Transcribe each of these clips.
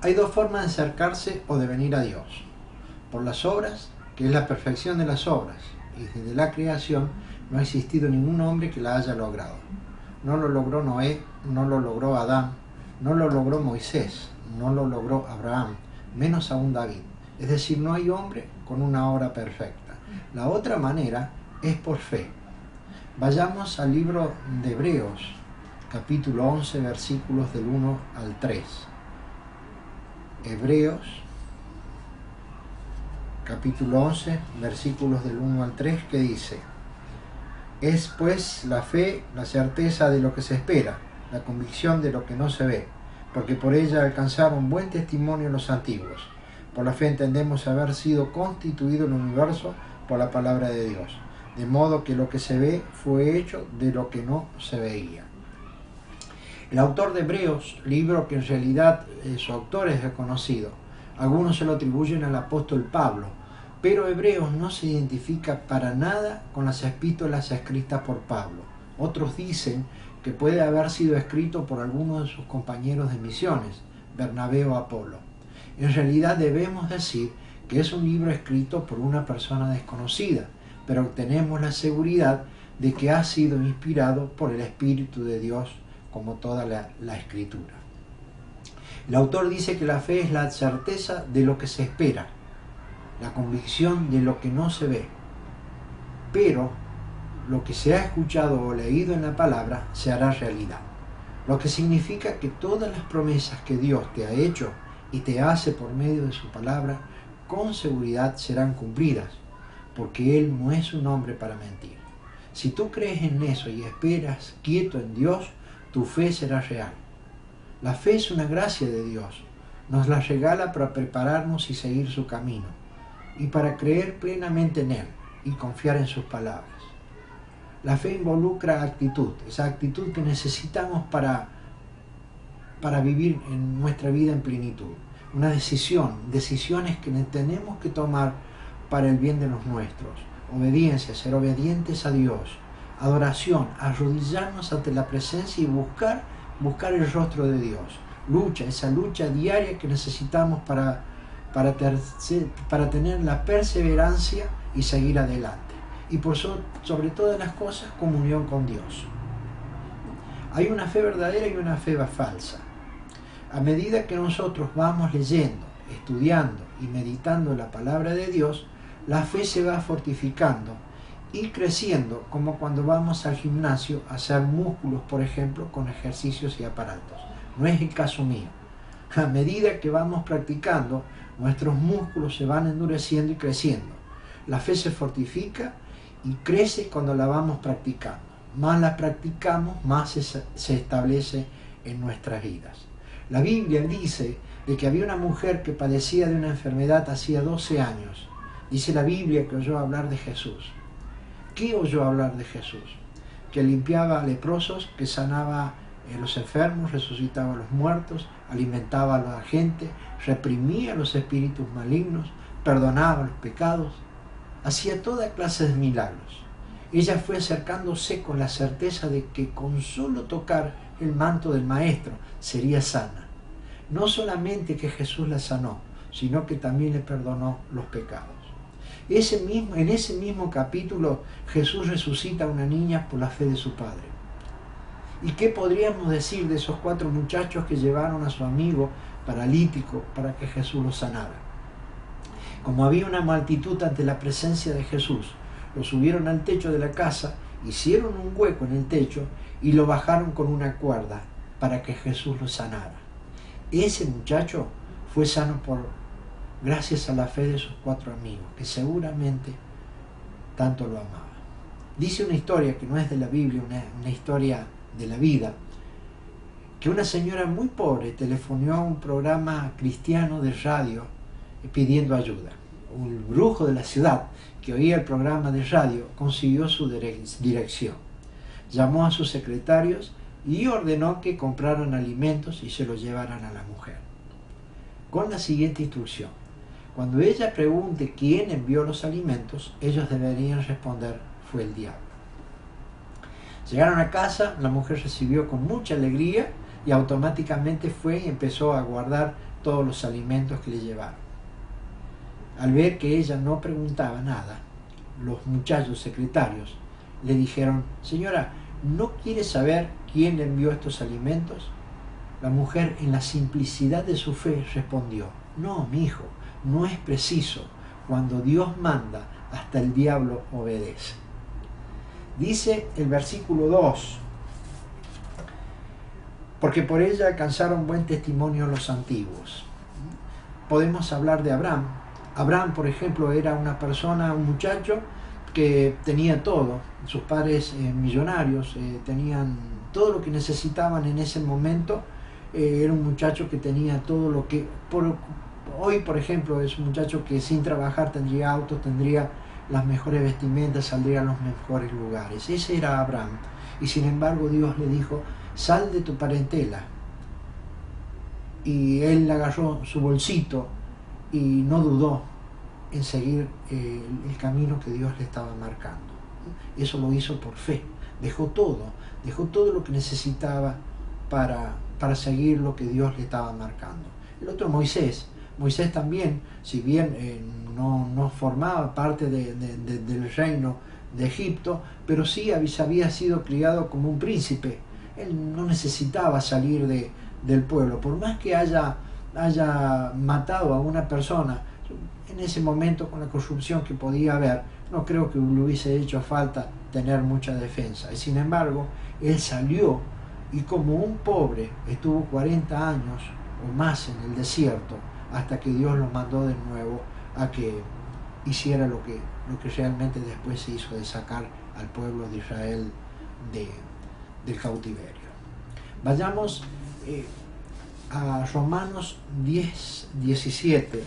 Hay dos formas de acercarse o de venir a Dios: por las obras, que es la perfección de las obras, y desde la creación no ha existido ningún hombre que la haya logrado. No lo logró Noé, no lo logró Adán, no lo logró Moisés, no lo logró Abraham, menos aún David. Es decir, no hay hombre con una obra perfecta. La otra manera es por fe. Vayamos al libro de Hebreos, capítulo 11, versículos del 1 al 3. Hebreos, capítulo 11, versículos del 1 al 3, que dice: es pues la fe, la certeza de lo que se espera, la convicción de lo que no se ve, porque por ella alcanzaron buen testimonio los antiguos. Por la fe entendemos haber sido constituido el universo por la palabra de Dios, de modo que lo que se ve fue hecho de lo que no se veía. El autor de Hebreos, libro que en realidad su autor es desconocido, algunos se lo atribuyen al apóstol Pablo, pero Hebreos no se identifica para nada con las epístolas escritas por Pablo. Otros dicen que puede haber sido escrito por alguno de sus compañeros de misiones, Bernabé o Apolo. En realidad debemos decir que es un libro escrito por una persona desconocida, pero tenemos la seguridad de que ha sido inspirado por el Espíritu de Dios, como toda la Escritura. El autor dice que la fe es la certeza de lo que se espera, la convicción de lo que no se ve, pero lo que se ha escuchado o leído en la palabra se hará realidad, lo que significa que todas las promesas que Dios te ha hecho y te hace por medio de su palabra, con seguridad serán cumplidas, porque Él no es un hombre para mentir. Si tú crees en eso y esperas quieto en Dios, tu fe será real. La fe es una gracia de Dios, nos la regala para prepararnos y seguir su camino, y para creer plenamente en Él y confiar en sus palabras. La fe involucra actitud, esa actitud que necesitamos para vivir en nuestra vida en plenitud. Una decisión, decisiones que tenemos que tomar para el bien de los nuestros. Obediencia, ser obedientes a Dios. Adoración, arrodillarnos ante la presencia y buscar el rostro de Dios. Lucha, esa lucha diaria que necesitamos para tener la perseverancia y seguir adelante. Y sobre todas las cosas, comunión con Dios. Hay una fe verdadera y una fe falsa. A medida que nosotros vamos leyendo, estudiando y meditando la palabra de Dios, la fe se va fortificando y creciendo, como cuando vamos al gimnasio a hacer músculos, por ejemplo, con ejercicios y aparatos. No es el caso mío. A medida que vamos practicando, nuestros músculos se van endureciendo y creciendo. La fe se fortifica y crece cuando la vamos practicando. Más la practicamos, más se establece en nuestras vidas. La Biblia dice de que había una mujer que padecía de una enfermedad hacía 12 años. Dice la Biblia que oyó hablar de Jesús. ¿Qué oyó hablar de Jesús? Que limpiaba a leprosos, que sanaba a los enfermos, resucitaba a los muertos, alimentaba a la gente, reprimía a los espíritus malignos, perdonaba los pecados, hacía toda clase de milagros. Ella fue acercándose con la certeza de que con solo tocar el manto del Maestro sería sana. No solamente que Jesús la sanó, sino que también le perdonó los pecados. En ese mismo capítulo, Jesús resucita a una niña por la fe de su padre. ¿Y qué podríamos decir de esos 4 muchachos que llevaron a su amigo paralítico para que Jesús lo sanara? Como había una multitud ante la presencia de Jesús, lo subieron al techo de la casa, hicieron un hueco en el techo y lo bajaron con una cuerda para que Jesús lo sanara. Ese muchacho fue sano gracias a la fe de sus 4 amigos, que seguramente tanto lo amaban. Dice una historia que no es de la Biblia, una historia de la vida, que una señora muy pobre telefonó a un programa cristiano de radio pidiendo ayuda. Un brujo de la ciudad que oía el programa de radio consiguió su dirección. Llamó a sus secretarios y ordenó que compraran alimentos y se los llevaran a la mujer, con la siguiente instrucción: cuando ella pregunte quién envió los alimentos, ellos deberían responder: fue el diablo. Llegaron a casa, la mujer recibió con mucha alegría y automáticamente fue y empezó a guardar todos los alimentos que le llevaron. Al ver que ella no preguntaba nada, los muchachos secretarios le dijeron: señora, ¿no quiere saber quién le envió estos alimentos? La mujer, en la simplicidad de su fe, respondió: no, mi hijo, no es preciso. Cuando Dios manda, hasta el diablo obedece. Dice el versículo 2: porque por ella alcanzaron buen testimonio los antiguos. Podemos hablar de Abraham. Abraham, por ejemplo, era una persona, un muchacho que tenía todo. Sus padres millonarios, tenían todo lo que necesitaban en ese momento. Era un muchacho que tenía todo lo que... hoy, por ejemplo, es un muchacho que sin trabajar tendría auto, tendría las mejores vestimentas, saldría a los mejores lugares. Ese era Abraham. Y sin embargo Dios le dijo: sal de tu parentela. Y él agarró su bolsito y no dudó en seguir el camino que Dios le estaba marcando. Eso lo hizo por fe. Dejó todo lo que necesitaba para seguir lo que Dios le estaba marcando. El otro, Moisés. Moisés también, si bien no formaba parte del reino de Egipto, pero sí había sido criado como un príncipe. Él no necesitaba salir del pueblo. Por más que haya matado a una persona, en ese momento, con la corrupción que podía haber, no creo que le hubiese hecho falta tener mucha defensa. Y sin embargo, él salió y como un pobre estuvo 40 años o más en el desierto, hasta que Dios lo mandó de nuevo a que hiciera lo que realmente después se hizo, de sacar al pueblo de Israel del cautiverio. Vayamos a Romanos 10:17.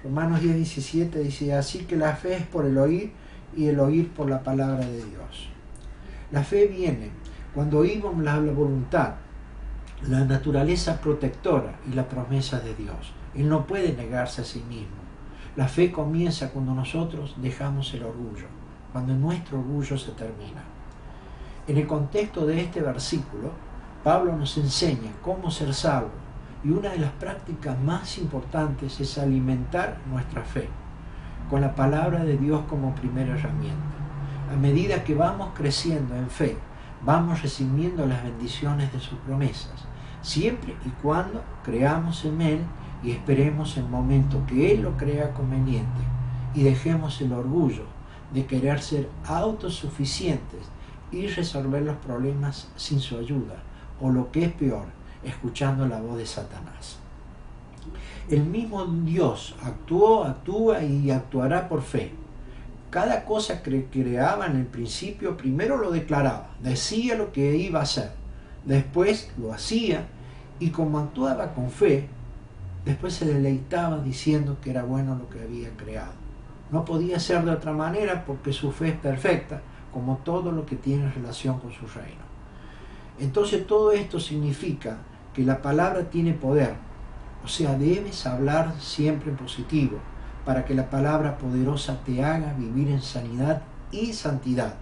Romanos 10:17 dice: así que la fe es por el oír, y el oír por la palabra de Dios. La fe viene cuando oímos la voluntad, la naturaleza protectora y la promesa de Dios. Él no puede negarse a sí mismo. La fe comienza cuando nosotros dejamos el orgullo, cuando nuestro orgullo se termina. En el contexto de este versículo, Pablo nos enseña cómo ser salvo, y una de las prácticas más importantes es alimentar nuestra fe con la palabra de Dios como primera herramienta. A medida que vamos creciendo en fe, vamos recibiendo las bendiciones de sus promesas, siempre y cuando creamos en Él y esperemos el momento que Él lo crea conveniente, y dejemos el orgullo de querer ser autosuficientes y resolver los problemas sin su ayuda, o lo que es peor, escuchando la voz de Satanás. El mismo Dios actuó, actúa y actuará por fe. Cada cosa que creaba en el principio, primero lo declaraba, decía lo que iba a hacer, después lo hacía, y como actuaba con fe, después se deleitaba diciendo que era bueno lo que había creado. No podía ser de otra manera, porque su fe es perfecta, como todo lo que tiene relación con su reino. Entonces todo esto significa que la palabra tiene poder, o sea, debes hablar siempre en positivo, para que la palabra poderosa te haga vivir en sanidad y santidad.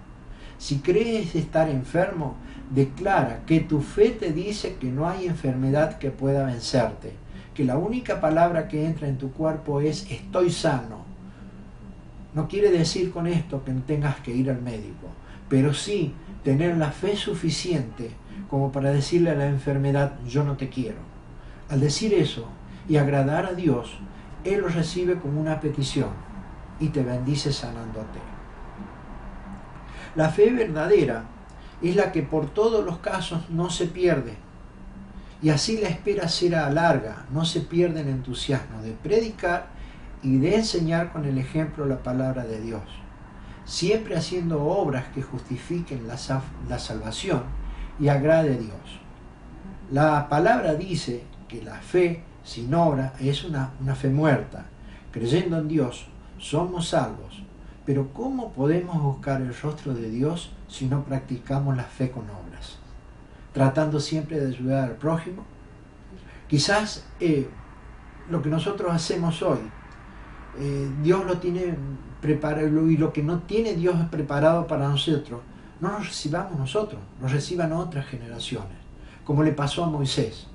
Si crees estar enfermo, declara que tu fe te dice que no hay enfermedad que pueda vencerte, que la única palabra que entra en tu cuerpo es estoy sano. No quiere decir con esto que tengas que ir al médico, pero sí tener la fe suficiente como para decirle a la enfermedad: yo no te quiero. Al decir eso y agradar a Dios, Él lo recibe como una petición y te bendice sanándote. La fe verdadera es la que por todos los casos no se pierde, y así la espera será larga, no se pierde el entusiasmo de predicar y de enseñar con el ejemplo la palabra de Dios, siempre haciendo obras que justifiquen la salvación y agrade a Dios. La palabra dice que la fe sin obra es una fe muerta. Creyendo en Dios somos salvos, pero ¿cómo podemos buscar el rostro de Dios si no practicamos la fe con obras? Tratando siempre de ayudar al prójimo. Quizás lo que nosotros hacemos hoy, Dios lo tiene preparado, y lo que no tiene Dios preparado para nosotros, no lo recibamos nosotros, lo reciban otras generaciones. como le pasó a Moisés.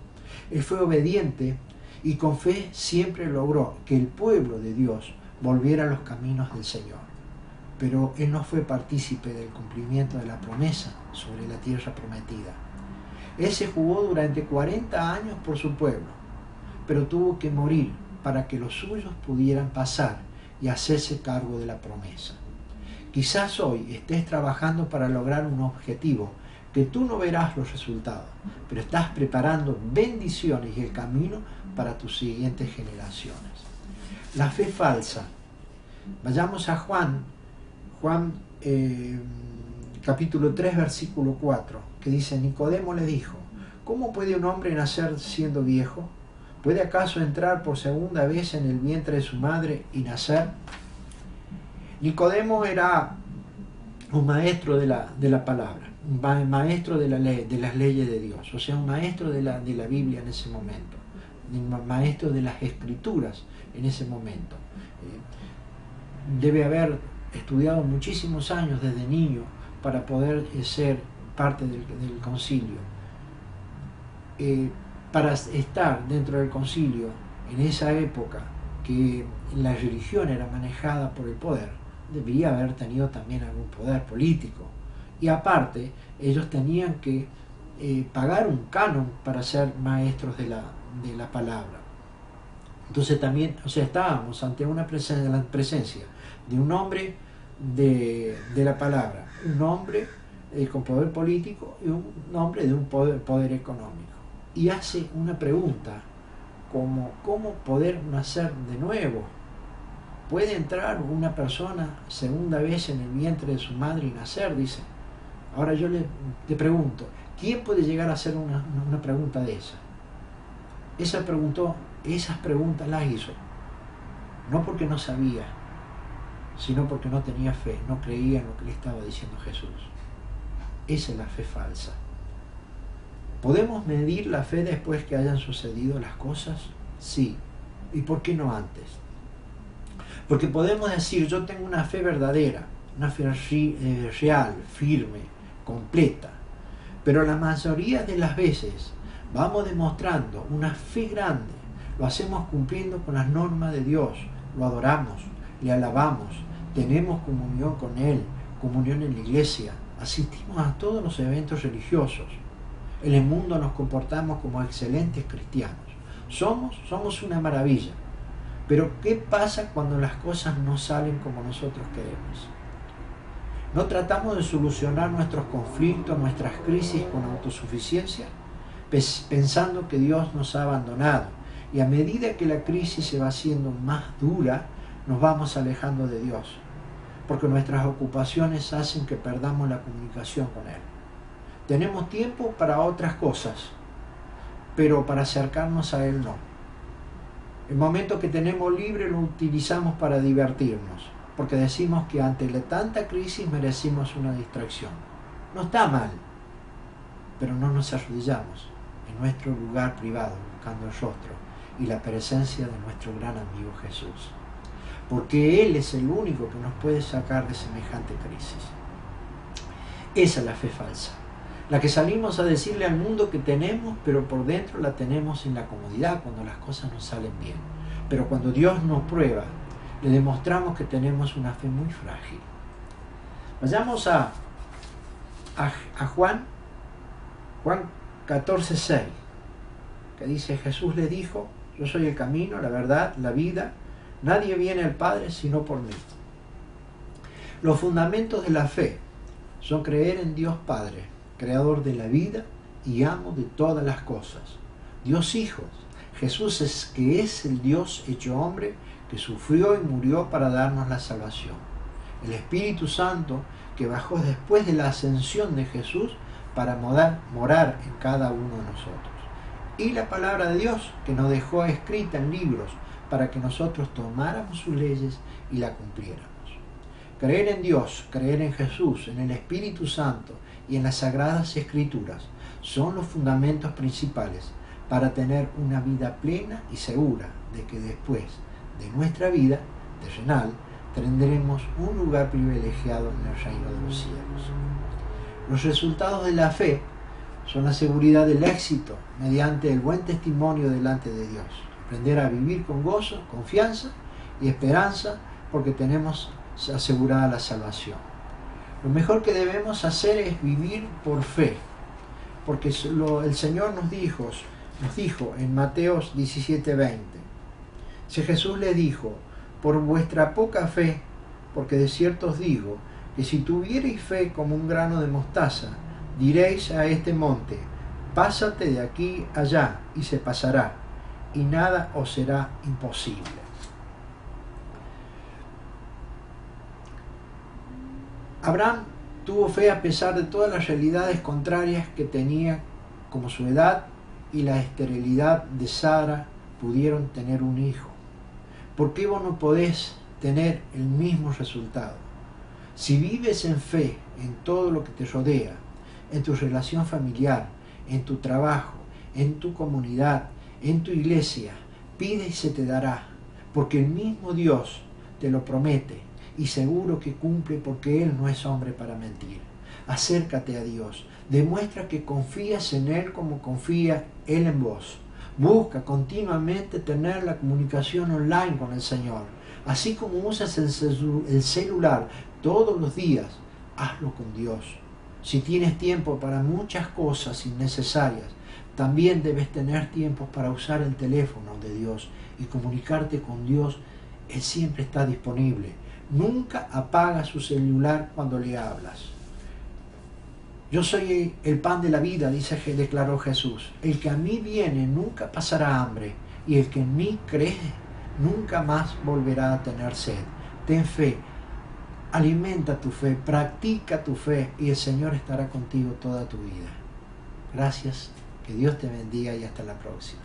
Él fue obediente y con fe siempre logró que el pueblo de Dios volviera a los caminos del Señor. Pero él no fue partícipe del cumplimiento de la promesa sobre la tierra prometida. Él se jugó durante 40 años por su pueblo, pero tuvo que morir para que los suyos pudieran pasar y hacerse cargo de la promesa. Quizás hoy estés trabajando para lograr un objetivo que tú no verás los resultados, pero estás preparando bendiciones y el camino para tus siguientes generaciones. La fe falsa. Vayamos a Juan capítulo 3, versículo 4, que dice: Nicodemo le dijo: ¿cómo puede un hombre nacer siendo viejo? ¿Puede acaso entrar por segunda vez en el vientre de su madre y nacer? Nicodemo era un maestro de la palabra, un maestro de las leyes de Dios, o sea, un maestro de la Biblia en ese momento, un maestro de las Escrituras en ese momento. Debe haber estudiado muchísimos años desde niño para poder ser parte del concilio. Para estar dentro del concilio en esa época que la religión era manejada por el poder, debería haber tenido también algún poder político. Y aparte, ellos tenían que pagar un canon para ser maestros de la palabra. Entonces también, o sea, estábamos ante la presencia de un hombre de la palabra, un hombre con poder político y un hombre de un poder económico. Y hace una pregunta como: ¿cómo poder nacer de nuevo? ¿Puede entrar una persona segunda vez en el vientre de su madre y nacer? Dice. Ahora yo le pregunto, ¿quién puede llegar a hacer una pregunta de esa? Esas preguntas las hizo, no porque no sabía, sino porque no tenía fe, no creía en lo que le estaba diciendo Jesús. Esa es la fe falsa. ¿Podemos medir la fe después que hayan sucedido las cosas? Sí. ¿Y por qué no antes? Porque podemos decir: yo tengo una fe verdadera, una fe real, firme, completa. Pero la mayoría de las veces vamos demostrando una fe grande, lo hacemos cumpliendo con las normas de Dios, lo adoramos, le alabamos, tenemos comunión con Él, comunión en la iglesia, asistimos a todos los eventos religiosos. En el mundo nos comportamos como excelentes cristianos. Somos una maravilla. Pero ¿qué pasa cuando las cosas no salen como nosotros queremos? ¿No tratamos de solucionar nuestros conflictos, nuestras crisis con autosuficiencia? Pensando que Dios nos ha abandonado. Y a medida que la crisis se va haciendo más dura, nos vamos alejando de Dios. Porque nuestras ocupaciones hacen que perdamos la comunicación con Él. Tenemos tiempo para otras cosas, pero para acercarnos a Él no. El momento que tenemos libre lo utilizamos para divertirnos, porque decimos que ante tanta crisis merecimos una distracción. No está mal, pero no nos arrodillamos en nuestro lugar privado buscando el rostro y la presencia de nuestro gran amigo Jesús, porque Él es el único que nos puede sacar de semejante crisis. Esa es la fe falsa, la que salimos a decirle al mundo que tenemos, pero por dentro la tenemos en la comodidad cuando las cosas nos salen bien. Pero cuando Dios nos prueba, le demostramos que tenemos una fe muy frágil. Vayamos a Juan 14:6, que dice: Jesús le dijo: yo soy el camino, la verdad, la vida. Nadie viene al Padre sino por mí. Los fundamentos de la fe son creer en Dios Padre, creador de la vida y amo de todas las cosas. Dios Hijo. Jesús es el Dios hecho hombre que sufrió y murió para darnos la salvación. El Espíritu Santo que bajó después de la ascensión de Jesús para morar en cada uno de nosotros. Y la palabra de Dios que nos dejó escrita en libros para que nosotros tomáramos sus leyes y la cumpliéramos. Creer en Dios, creer en Jesús, en el Espíritu Santo y en las Sagradas Escrituras son los fundamentos principales para tener una vida plena y segura de que después de nuestra vida terrenal tendremos un lugar privilegiado en el reino de los cielos. Los resultados de la fe son la seguridad del éxito mediante el buen testimonio delante de Dios. Aprender a vivir con gozo, confianza y esperanza porque tenemos asegurada la salvación. Lo mejor que debemos hacer es vivir por fe, porque el Señor nos dijo en Mateo 17:20, si Jesús le dijo, por vuestra poca fe, porque de cierto os digo, que si tuviereis fe como un grano de mostaza, diréis a este monte, pásate de aquí allá, y se pasará, y nada os será imposible. Abraham tuvo fe a pesar de todas las realidades contrarias que tenía, como su edad y la esterilidad de Sara pudieron tener un hijo. ¿Por qué vos no podés tener el mismo resultado? Si vives en fe en todo lo que te rodea, en tu relación familiar, en tu trabajo, en tu comunidad, en tu iglesia, pide y se te dará, porque el mismo Dios te lo promete y seguro que cumple, porque Él no es hombre para mentir. Acércate a Dios, demuestra que confías en Él como confía Él en vos. Busca continuamente tener la comunicación online con el Señor. Así como usas el celular todos los días, hazlo con Dios. Si tienes tiempo para muchas cosas innecesarias, también debes tener tiempo para usar el teléfono de Dios y comunicarte con Dios. Él siempre está disponible. Nunca apaga su celular cuando le hablas. Yo soy el pan de la vida, declaró Jesús. El que a mí viene nunca pasará hambre, y el que en mí cree nunca más volverá a tener sed. Ten fe, alimenta tu fe, practica tu fe, y el Señor estará contigo toda tu vida. Gracias, que Dios te bendiga y hasta la próxima.